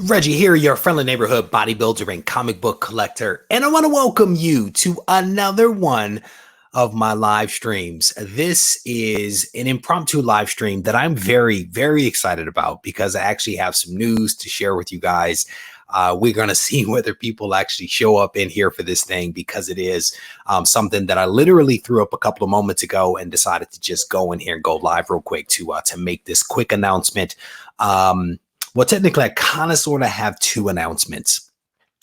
Reggie here, your friendly neighborhood bodybuilder and comic book collector, and I want to welcome you to another one of my live streams. This is an impromptu live stream that I'm very excited about because I actually have some news to share with you guys. We're going to see whether people actually show up in here for this thing because it is something that I literally threw up a couple of moments ago and decided to just go in here and go live real quick to make this quick announcement. Well, technically, I kind of sort of have two announcements.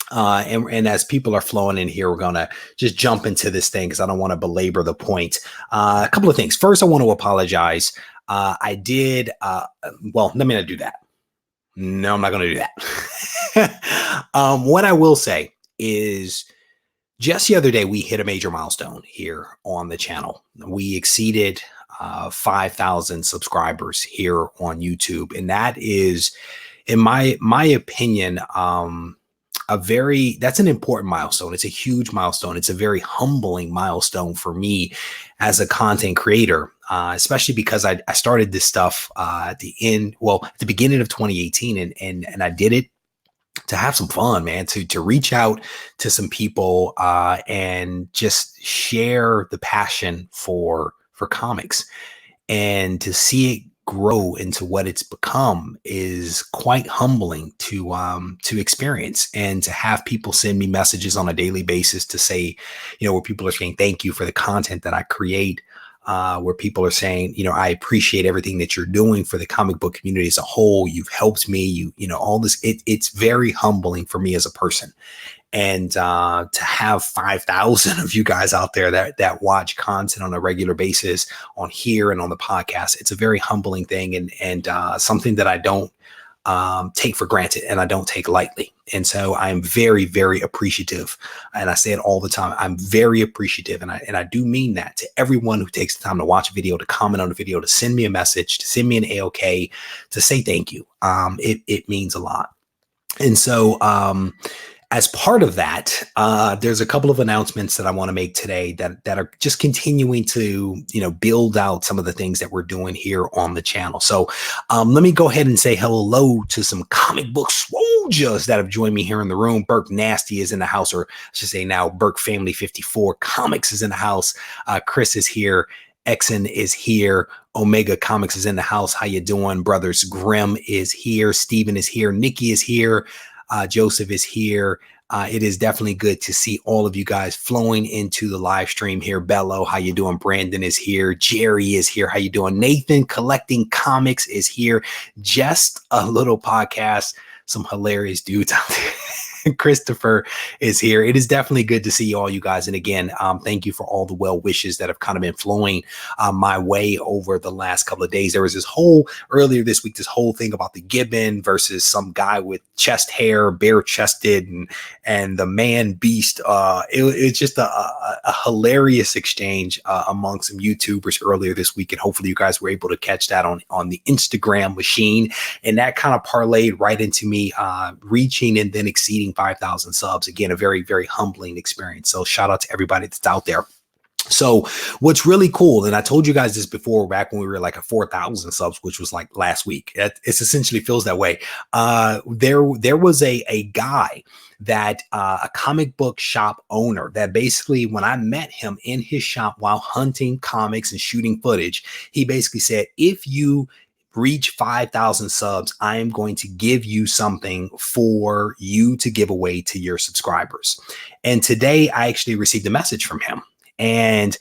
And as people are flowing in here, we're going to just jump into this thing because I don't want to belabor the point. A couple of things. First, I want to apologize. I did. Well, let me not do that. No, I'm not going to do that. What I will say is just the other day, we hit a major milestone here on the channel. We exceeded 5,000 subscribers here on YouTube. And that is, in my opinion, that's an important milestone. It's a huge milestone. It's a very humbling milestone for me as a content creator, especially because I started this stuff at the beginning of 2018, and I did it to have some fun, man, to reach out to some people and just share the passion for comics, and to see it grow into what it's become is quite humbling to experience, and to have people send me messages on a daily basis to say, where people are saying thank you for the content that I create, where people are saying, I appreciate everything that you're doing for the comic book community as a whole. You've helped me, all this. It's very humbling for me as a person. And to have 5,000 of you guys out there that watch content on a regular basis on here and on the podcast, it's a very humbling thing, and something that I don't take for granted and I don't take lightly. And so I'm very appreciative. And I say it all the time. I'm very appreciative. And I do mean that to everyone who takes the time to watch a video, to comment on the video, to send me a message, to send me an AOK, to say thank you. It means a lot. And so, as part of that, there's a couple of announcements that I want to make today that are just continuing to, build out some of the things that we're doing here on the channel. So let me go ahead and say hello to some comic book soldiers that have joined me here in the room. Burke Nasty is in the house, or I should say now Burke Family 54 Comics is in the house. Chris is here. Exon is here. Omega Comics is in the house. How you doing, brothers? Grimm is here. Steven is here. Nikki is here. Joseph is here. It is definitely good to see all of you guys flowing into the live stream here. Bello, how you doing? Brandon is here. Jerry is here. How you doing? Nathan Collecting Comics is here. Just a little podcast. Some hilarious dudes out there. Christopher is here. It is definitely good to see all you guys. And again, thank you for all the well wishes that have kind of been flowing my way over the last couple of days. There was earlier this week, this whole thing about the Gibbon versus some guy with chest hair, bare chested, and the man beast. It's just a hilarious exchange among some YouTubers earlier this week. And hopefully you guys were able to catch that on the Instagram machine. And that kind of parlayed right into me reaching and then exceeding 5,000 subs. Again, a very humbling experience. So shout out to everybody that's out there. So what's really cool, and I told you guys this before, back when we were like at 4,000 subs, which was like last week. It essentially feels that way. There was a guy that a comic book shop owner that basically, when I met him in his shop while hunting comics and shooting footage, he basically said, if you reach 5,000 subs, I am going to give you something for you to give away to your subscribers. And today I actually received a message from him. And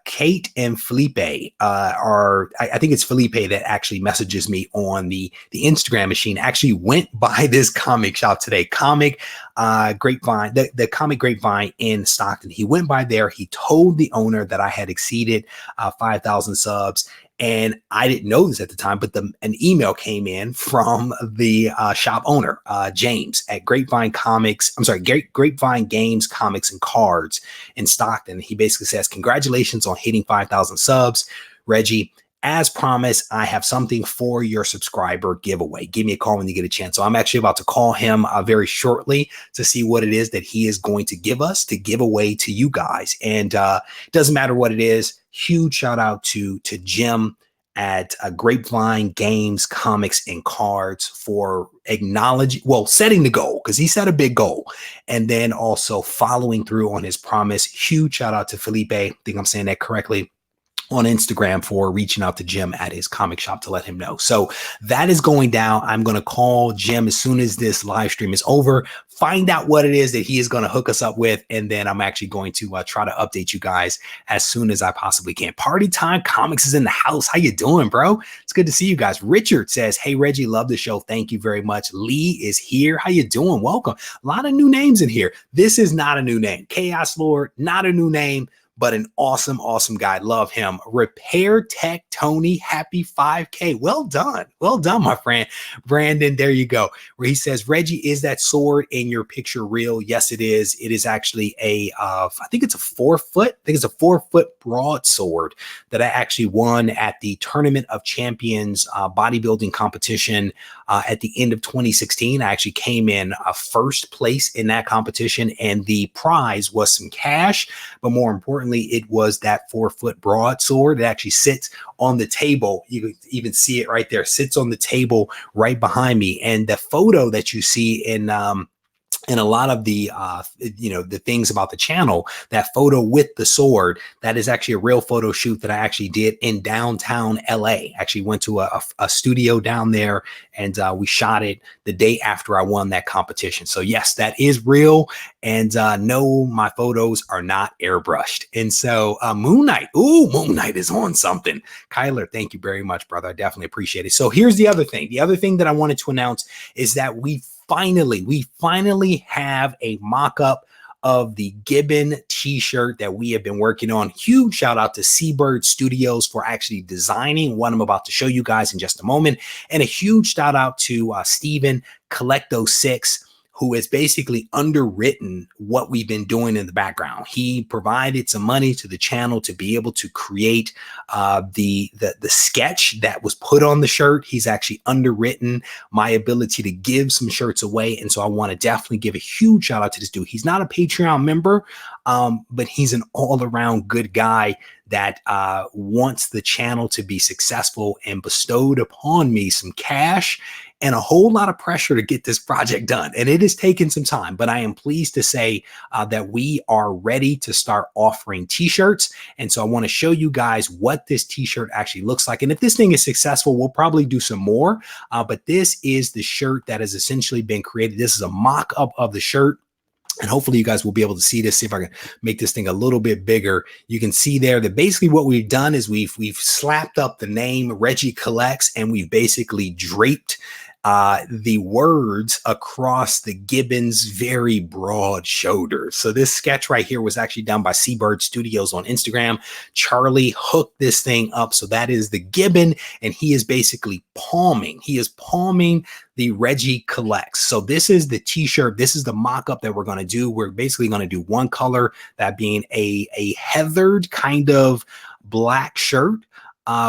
Kate and Felipe I think it's Felipe that actually messages me on the Instagram machine, actually went by this comic shop today, Comic Grapevine, the Comic Grapevine in Stockton. He went by there. He told the owner that I had exceeded 5,000 subs. And I didn't know this at the time, but an email came in from the shop owner, James, at Grapevine Games, Comics, and Cards in Stockton. He basically says, congratulations on hitting 5,000 subs. Reggie, as promised, I have something for your subscriber giveaway. Give me a call when you get a chance. So I'm actually about to call him very shortly to see what it is that he is going to give us to give away to you guys. And it doesn't matter what it is. Huge shout out to Jim at Grapevine Games, Comics, and Cards for setting the goal, because he set a big goal, and then also following through on his promise. Huge shout out to Felipe, I think I'm saying that correctly, on Instagram for reaching out to Jim at his comic shop to let him know. So that is going down. I'm going to call Jim as soon as this live stream is over, find out what it is that he is going to hook us up with, and then I'm actually going to try to update you guys as soon as I possibly can. Party Time Comics is in the house. How you doing, bro? It's good to see you guys. Richard says, hey, Reggie, love the show. Thank you very much. Lee is here. How you doing? Welcome. A lot of new names in here. This is not a new name. Chaos Lord, not a new name, but an awesome, awesome guy. Love him. Repair Tech Tony, happy 5K. Well done. Well done, my friend. Brandon, there you go. Where he says, Reggie, is that sword in your picture real? Yes, it is. It is actually I think it's a 4-foot. I think it's a 4-foot broadsword that I actually won at the Tournament of Champions bodybuilding competition at the end of 2016. I actually came in first place in that competition, and the prize was some cash, but more importantly, it was that 4-foot broadsword. It actually sits on the table. You can even see it right there. Sits on the table right behind me. And the photo that you see in a lot of the the things about the channel, that photo with the sword, that is actually a real photo shoot that I actually did in downtown LA. Actually went to a studio down there, and we shot it the day after I won that competition. So yes, that is real. And no, my photos are not airbrushed. And so Moon Knight, Moon Knight is on something. Kyler, thank you very much, brother. I definitely appreciate it. So here's the other thing. The other thing that I wanted to announce is that we finally have a mock-up of the Gibbon t-shirt that we have been working on. Huge shout out to Seabird Studios for actually designing what I'm about to show you guys in just a moment. And a huge shout out to Steven XXXL, who has basically underwritten what we've been doing in the background. He provided some money to the channel to be able to create the sketch that was put on the shirt. He's actually underwritten my ability to give some shirts away. And so I want to definitely give a huge shout out to this dude. He's not a Patreon member, but he's an all-around good guy that wants the channel to be successful, and bestowed upon me some cash and a whole lot of pressure to get this project done. And it has taken some time, but I am pleased to say that we are ready to start offering t-shirts. And so I want to show you guys what this t-shirt actually looks like. And if this thing is successful, we'll probably do some more. But this is the shirt that has essentially been created. This is a mock-up of the shirt. And hopefully you guys will be able to see this. See if I can make this thing a little bit bigger. You can see there that basically what we've done is we've slapped up the name Regie Collects, and we've basically draped the words across the Gibbon's very broad shoulders. So this sketch right here was actually done by Seabird Studios on Instagram. Charlie hooked this thing up. So that is the Gibbon, and he is basically palming. He is palming the Regie Collects. So this is the t-shirt. This is the mock-up that we're going to do. We're basically going to do one color, that being a heathered kind of black shirt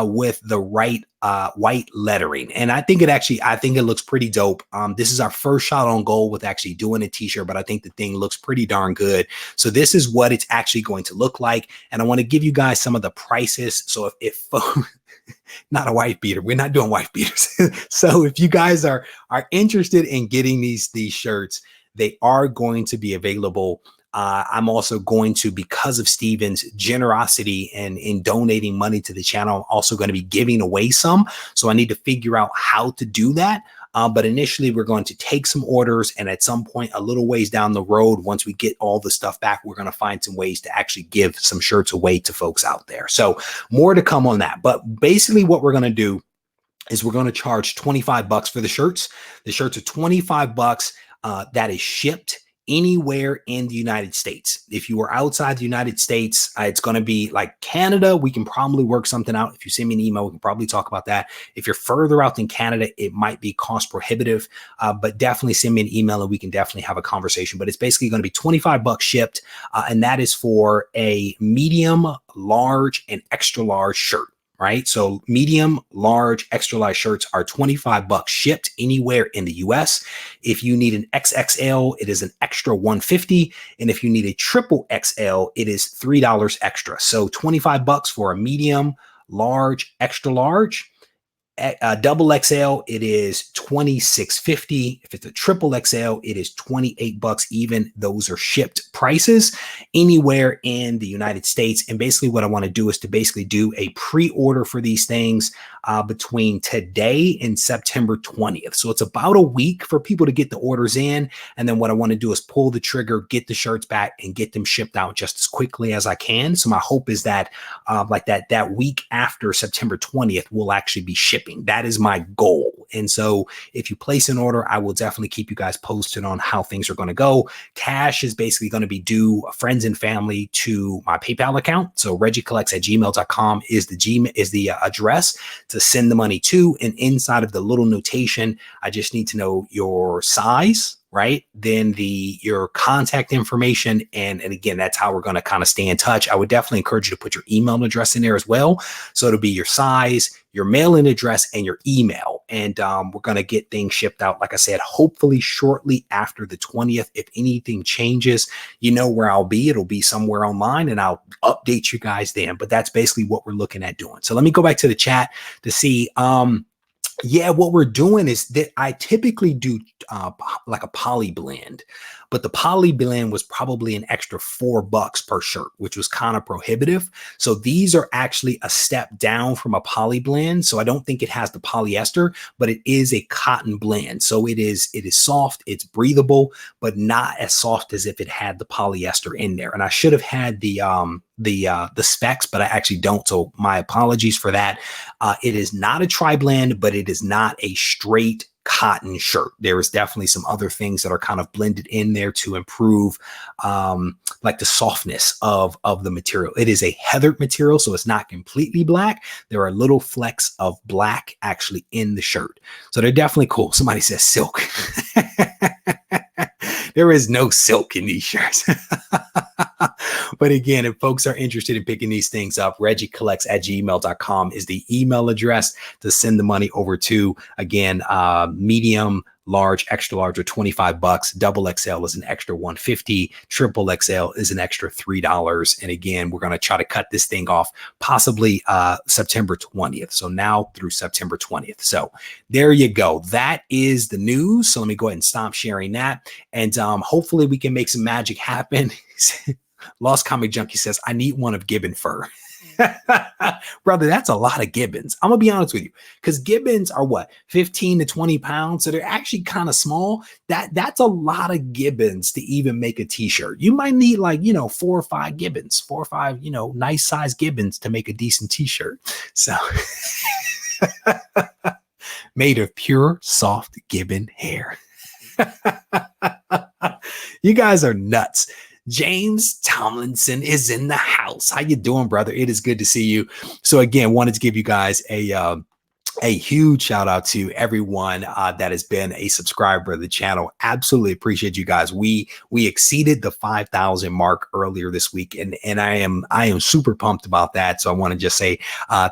with the white lettering. And I think it looks pretty dope. This is our first shot on goal with actually doing a t-shirt, but I think the thing looks pretty darn good. So this is what it's actually going to look like. And I want to give you guys some of the prices. So if not a wife beater, we're not doing wife beaters. So if you guys are interested in getting these shirts, they are going to be available. I'm also going to, because of Steven's generosity and in donating money to the channel, I'm also going to be giving away some. So I need to figure out how to do that. But initially, we're going to take some orders, and at some point, a little ways down the road, once we get all the stuff back, we're going to find some ways to actually give some shirts away to folks out there. So more to come on that. But basically what we're going to do is we're going to charge $25 for the shirts. The shirts are $25. That is shipped anywhere in the United States. If you are outside the United States, it's going to be like Canada. We can probably work something out. If you send me an email, we can probably talk about that. If you're further out than Canada, it might be cost prohibitive, but definitely send me an email and we can definitely have a conversation. But it's basically going to be $25 shipped, and that is for a medium, large, and extra large shirt. Right? So medium, large, extra large shirts are $25 shipped anywhere in the US. If you need an XXL, it is an extra $150. And if you need a triple XL, it is $3 extra. So $25 for a medium, large, extra large. Double XL, it is $26.50. If it's a triple XL, it is $28 even. Those are shipped prices anywhere in the United States. And basically what I want to do is to basically do a pre-order for these things between today and September 20th. So it's about a week for people to get the orders in. And then what I want to do is pull the trigger, get the shirts back, and get them shipped out just as quickly as I can. So my hope is that like that week after September 20th, we'll actually be shipping. That is my goal. And so if you place an order, I will definitely keep you guys posted on how things are going to go. Cash is basically going to be due friends and family to my PayPal account. So regiecollects@gmail.com is the address to send the money to. And inside of the little notation, I just need to know your size, right? Then your contact information. And again, that's how we're going to kind of stay in touch. I would definitely encourage you to put your email address in there as well. So it'll be your size, your mailing address, and your email. And we're going to get things shipped out, like I said, hopefully shortly after the 20th. If anything changes, you know where I'll be. It'll be somewhere online and I'll update you guys then. But that's basically what we're looking at doing. So let me go back to the chat to see. Yeah, what we're doing is that I typically do like a poly blend, but the poly blend was probably an extra $4 per shirt, which was kind of prohibitive. So these are actually a step down from a poly blend. So I don't think it has the polyester, but it is a cotton blend. So it is soft, it's breathable, but not as soft as if it had the polyester in there. And I should have had the specs, but I actually don't. So my apologies for that. It is not a tri-blend, but it is not a straight cotton shirt. There is definitely some other things that are kind of blended in there to improve like the softness of the material. It is a heathered material, so it's not completely black. There are little flecks of black actually in the shirt. So they're definitely cool. Somebody says silk. There is no silk in these shirts. But again, if folks are interested in picking these things up, regiecollects@gmail.com is the email address to send the money over to. Again, medium, large, extra large are $25. Double XL is an extra $150. Triple XL is an extra $3. And again, we're going to try to cut this thing off possibly September 20th. So now through September 20th. So there you go. That is the news. So let me go ahead and stop sharing that. And hopefully we can make some magic happen. Lost Comic Junkie says, I need one of Gibbon fur. Brother, that's a lot of Gibbons. I'm gonna be honest with you, because Gibbons are what, 15 to 20 pounds. So they're actually kind of small. That's a lot of Gibbons to even make a t-shirt. You might need like, 4 or 5 Gibbons, 4 or 5, nice size Gibbons to make a decent t-shirt. So made of pure, soft Gibbon hair. You guys are nuts. James Tomlinson is in the house. How you doing, brother? It is good to see you. So again, wanted to give you guys a huge shout out to everyone that has been a subscriber of the channel. Absolutely appreciate you guys. We exceeded the 5,000 mark earlier this week, and I am super pumped about that. So I want to just say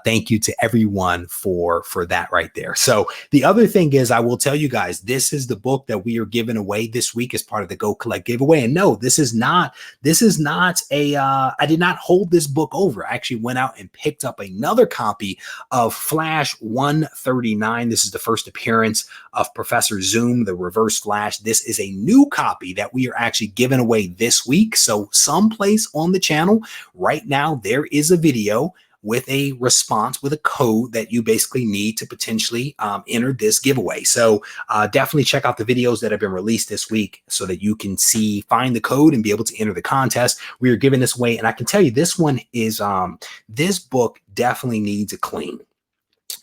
thank you to everyone for that right there. So the other thing is, I will tell you guys, this is the book that we are giving away this week as part of the Go Collect giveaway. And no, this is not a I did not hold this book over. I actually went out and picked up another copy of Flash 139. This is the first appearance of Professor Zoom, the Reverse Flash. This is a new copy that we are actually giving away this week. So someplace on the channel right now, there is a video with a response, with a code that you basically need to potentially enter this giveaway. So definitely check out the videos that have been released this week so that you can find the code and be able to enter the contest. We are giving this away. And I can tell you this one is, this book definitely needs a clean.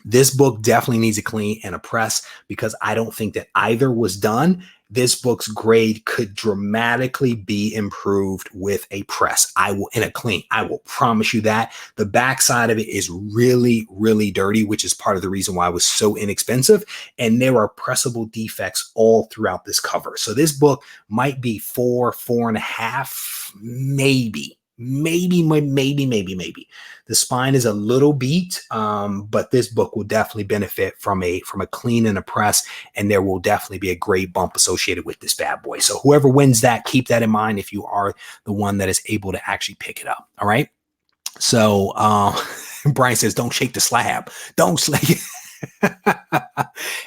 This book definitely needs a clean and a press, because I don't think that either was done. This book's grade could dramatically be improved with a press. In a clean. I will promise you that. The backside of it is really, really dirty, which is part of the reason why it was so inexpensive. And there are pressable defects all throughout this cover. So this book might be 4.5, maybe. Maybe. The spine is a little beat, but this book will definitely benefit from a clean and a press, and there will definitely be a grade bump associated with this bad boy. So whoever wins that, keep that in mind if you are the one that is able to actually pick it up. All right. So Brian says, don't shake the slab. Don't slake.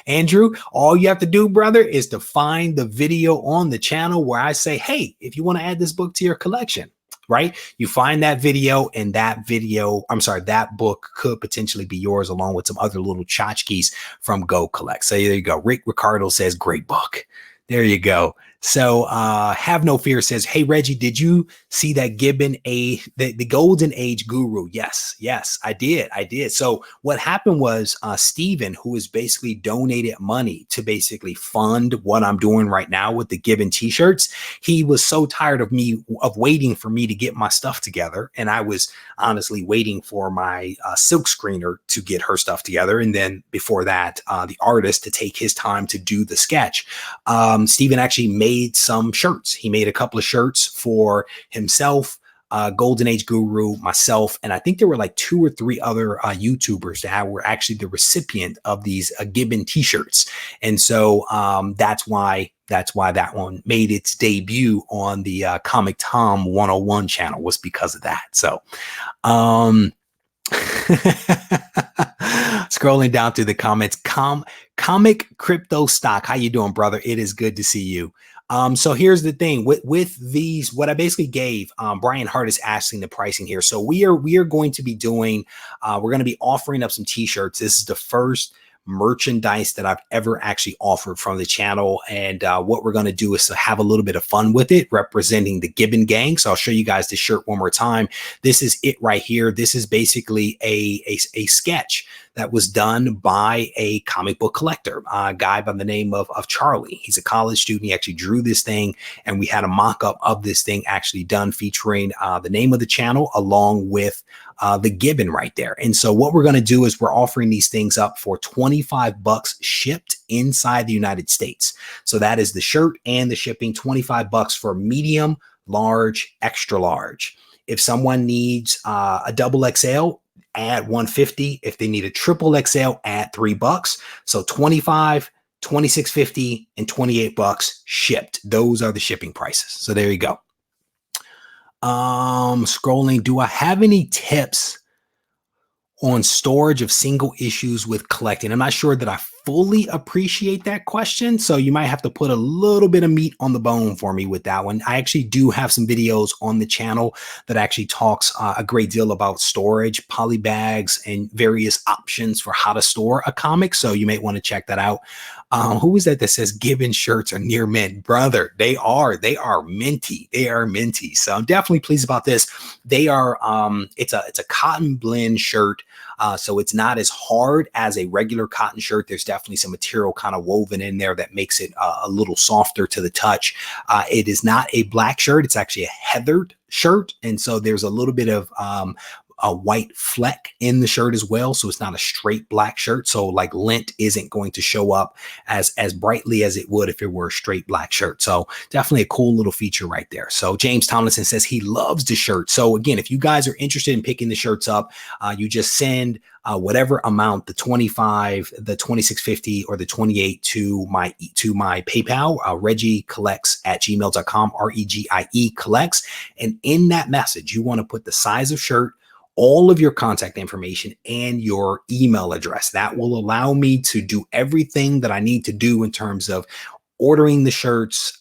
Andrew, all you have to do, brother, is to find the video on the channel where I say, hey, if you want to add this book to your collection, right? You find that video, and that book could potentially be yours along with some other little tchotchkes from Go Collect. So there you go. Rick Ricardo says, great book. There you go. So Have No Fear says, hey, Reggie, did you see that Gibbon, the Golden Age Guru? Yes, I did. So what happened was Steven, who has basically donated money to basically fund what I'm doing right now with the Gibbon t-shirts, he was so tired of waiting for me to get my stuff together. And I was honestly waiting for my silk screener to get her stuff together. And then before that, the artist to take his time to do the sketch. Steven actually made some shirts. He made a couple of shirts for himself, Golden Age Guru, myself, and I think there were like 2 or 3 other YouTubers that were actually the recipient of these Gibbon t-shirts. And so that's why that one made its debut on the Comic Tom 101 channel, was because of that. So scrolling down through the comments, Comic Crypto Stock, how you doing, brother? It is good to see you. So here's the thing with these, what I basically gave, Brian Hart is asking the pricing here. So we are going to be doing, we're going to be offering up some t-shirts. This is the first merchandise that I've ever actually offered from the channel. And what we're going to do is to have a little bit of fun with it, representing the Gibbon gang. So I'll show you guys the shirt one more time. This is it right here. This is basically a sketch that was done by a comic book collector, a guy by the name of Charlie. He's a college student. He actually drew this thing, and we had a mock-up of this thing actually done featuring the name of the channel along with the Gibbon right there. And so what we're going to do is we're offering these things up for $25 shipped inside the United States. So that is the shirt and the shipping, $25 for medium, large, extra large. If someone needs a double XL, add $150. If they need a triple XL, add $3. So $25, $26.50, and $28 shipped. Those are the shipping prices. So there you go. Scrolling, do I have any tips on storage of single issues with collecting? I'm not sure that I fully appreciate that question, so you might have to put a little bit of meat on the bone for me with that one. I actually do have some videos on the channel that actually talks a great deal about storage, poly bags, and various options for how to store a comic, so you may want to check that out. Who is that says Gibbon shirts are near mint? Brother, they are minty. They are minty. So I'm definitely pleased about this. They are, it's a cotton blend shirt. So it's not as hard as a regular cotton shirt. There's definitely some material kind of woven in there that makes it a little softer to the touch. It is not a black shirt. It's actually a heathered shirt. And so there's a little bit of, a white fleck in the shirt as well. So it's not a straight black shirt. So like lint isn't going to show up as brightly as it would if it were a straight black shirt. So definitely a cool little feature right there. So James Tomlinson says he loves the shirt. So again, if you guys are interested in picking the shirts up, you just send whatever amount, the 25, the 26.50, or the 28 to my PayPal, RegieCollects@gmail.com, REGIE collects. And in that message, you want to put the size of shirt, all of your contact information, and your email address. That will allow me to do everything that I need to do in terms of ordering the shirts,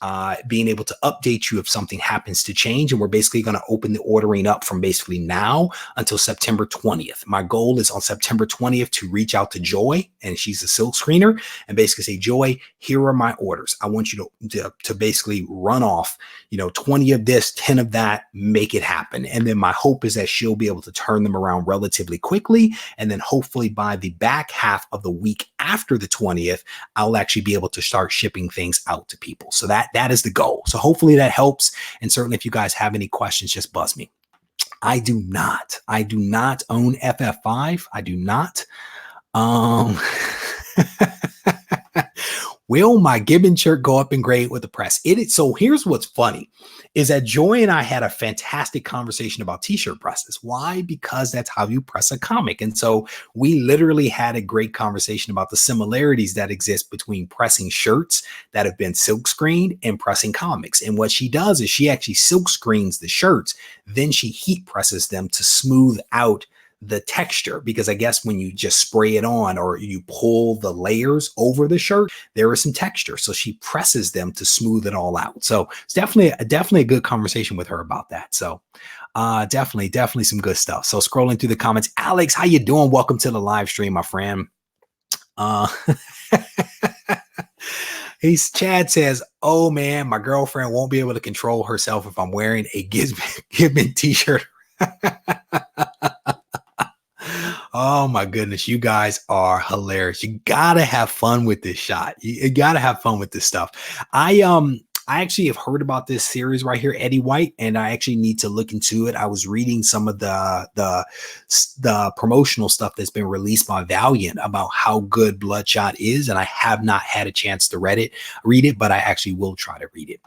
being able to update you if something happens to change. And we're basically going to open the ordering up from basically now until September 20th. My goal is on September 20th to reach out to Joy, and she's a silk screener, and basically say, Joy, here are my orders. I want you to basically run off, 20 of this, 10 of that, make it happen. And then my hope is that she'll be able to turn them around relatively quickly. And then hopefully by the back half of the week after the 20th, I'll actually be able to start shipping things out to people. So that is the goal. So hopefully that helps. And certainly if you guys have any questions, just buzz me. I do not own FF5. I do not. Will my Gibbon shirt go up in grade with the press? So here's what's funny is that Joy and I had a fantastic conversation about t-shirt presses. Why? Because that's how you press a comic. And so we literally had a great conversation about the similarities that exist between pressing shirts that have been silk screened and pressing comics. And what she does is she actually silk screens the shirts, then she heat presses them to smooth out the texture, because I guess when you just spray it on or you pull the layers over the shirt, there is some texture. So she presses them to smooth it all out. So it's definitely a good conversation with her about that. So definitely some good stuff. So scrolling through the comments, Alex, how you doing? Welcome to the live stream, my friend. Chad says, oh man, my girlfriend won't be able to control herself if I'm wearing a Gibbon t-shirt. Oh my goodness, you guys are hilarious. You gotta have fun with this shot. You gotta have fun with this stuff. I actually have heard about this series right here, Eddie White, and I actually need to look into it. I was reading some of the promotional stuff that's been released by Valiant about how good Bloodshot is, and I have not had a chance to read it, but I actually will try to read it.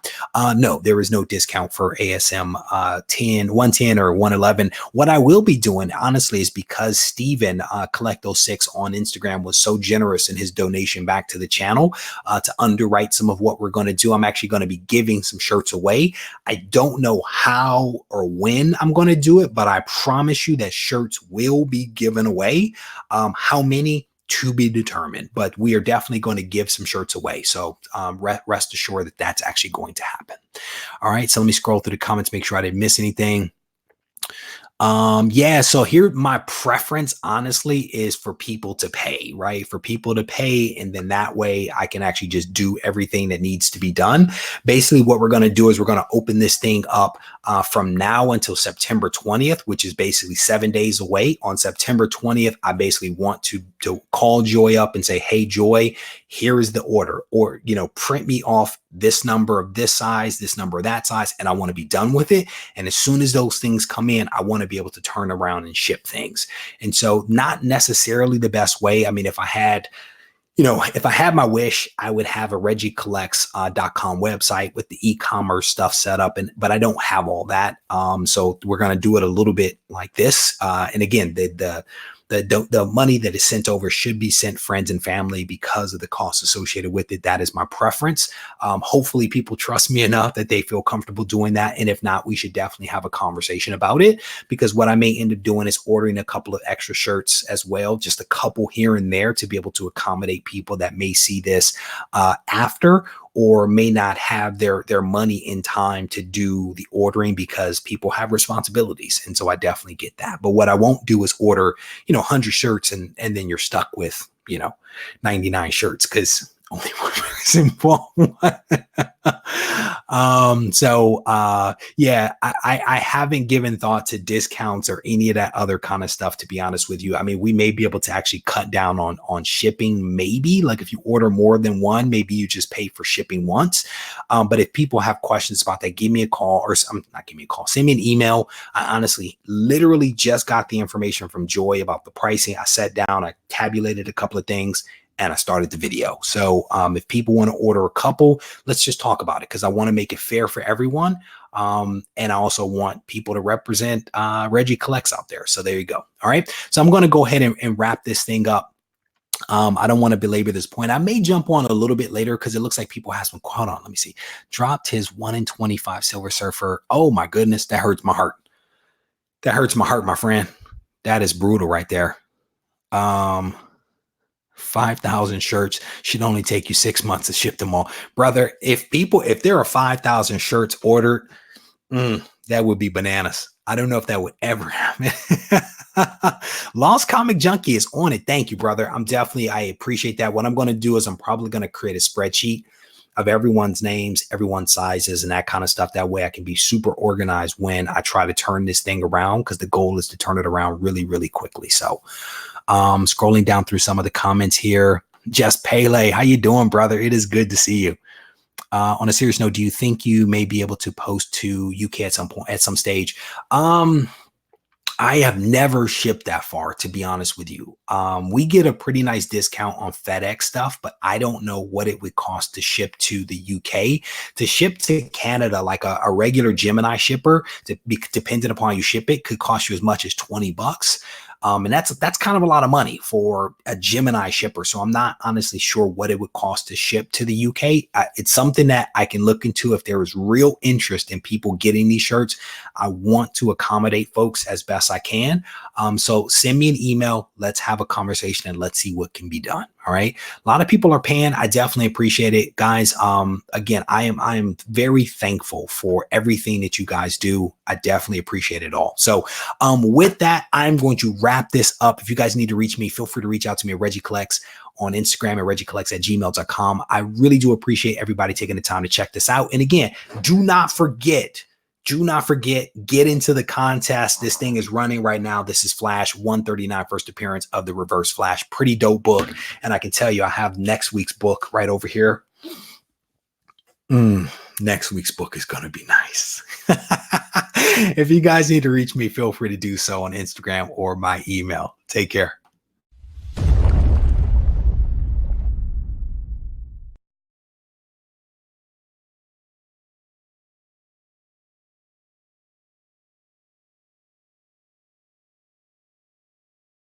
No, there is no discount for ASM 110 or 111. What I will be doing, honestly, is because Steven Collect06 on Instagram was so generous in his donation back to the channel to underwrite some of what we're going to do. I'm actually going to be giving some shirts away. I don't know how or when I'm going to do it, but I promise you that shirts will be given away. How many? To be determined, but we are definitely going to give some shirts away. So rest assured that that's actually going to happen. All right. So let me scroll through the comments, make sure I didn't miss anything. Yeah, so here my preference honestly is for people to pay, right? For people to pay, and then that way I can actually just do everything that needs to be done. Basically what we're going to do is we're going to open this thing up from now until September 20th, which is basically 7 days away. On September 20th, I basically want to call Joy up and say, hey Joy, here is the order, or print me off this number of this size, this number of that size, and I want to be done with it. And as soon as those things come in, I want to be able to turn around and ship things. And so not necessarily the best way. I mean, if I had my wish, I would have a RegieCollects.com website with the e-commerce stuff set up, but I don't have all that. So we're going to do it a little bit like this. And again, the money that is sent over should be sent friends and family because of the costs associated with it. That is my preference. Hopefully people trust me enough that they feel comfortable doing that. And if not, we should definitely have a conversation about it, because what I may end up doing is ordering a couple of extra shirts as well, just a couple here and there to be able to accommodate people that may see this after, or may not have their money in time to do the ordering because people have responsibilities. And so I definitely get that. But what I won't do is order, 100 shirts and then you're stuck with, 99 shirts because only one person bought one. Yeah, I haven't given thought to discounts or any of that other kind of stuff, to be honest with you. I mean, we may be able to actually cut down on shipping. Maybe like if you order more than one, maybe you just pay for shipping once. But if people have questions about that, give me a call, or not give me a call, send me an email. I honestly literally just got the information from Joy about the pricing. I sat down, I tabulated a couple of things, and I started the video. So if people want to order a couple, let's just talk about it, because I want to make it fair for everyone. And I also want people to represent Regie Collects out there. So there you go. All right. So I'm going to go ahead and wrap this thing up. I don't want to belabor this point. I may jump on a little bit later because it looks like people have some. Hold on. Let me see. Dropped his 1 in 25 Silver Surfer. Oh my goodness. That hurts my heart. That hurts my heart, my friend. That is brutal right there. 5,000 shirts should only take you 6 months to ship them all. Brother, if there are 5,000 shirts ordered, that would be bananas. I don't know if that would ever happen. Lost Comic Junkie is on it. Thank you, brother. I appreciate that. What I'm going to do is I'm probably going to create a spreadsheet of everyone's names, everyone's sizes, and that kind of stuff. That way I can be super organized when I try to turn this thing around, because the goal is to turn it around really, really quickly. So scrolling down through some of the comments here. Just Pele, how you doing, brother? It is good to see you. On a serious note, do you think you may be able to post to UK at some point, at some stage? I have never shipped that far, to be honest with you. We get a pretty nice discount on FedEx stuff, but I don't know what it would cost to ship to the UK. To ship to Canada, like a regular Gemini shipper, depending upon how you ship it, could cost you as much as $20. And that's kind of a lot of money for a Gemini shipper. So I'm not honestly sure what it would cost to ship to the UK. It's something that I can look into if there is real interest in people getting these shirts. I want to accommodate folks as best I can. So send me an email. Let's have a conversation and let's see what can be done. All right. A lot of people are paying. I definitely appreciate it, guys. Again, I am very thankful for everything that you guys do. I definitely appreciate it all. So with that, I'm going to wrap this up. If you guys need to reach me, feel free to reach out to me at RegieCollects on Instagram at RegieCollects@gmail.com. I really do appreciate everybody taking the time to check this out. And again, do not forget, get into the contest. This thing is running right now. This is Flash 139, first appearance of the Reverse Flash. Pretty dope book. And I can tell you, I have next week's book right over here. Next week's book is going to be nice. If you guys need to reach me, feel free to do so on Instagram or my email. Take care.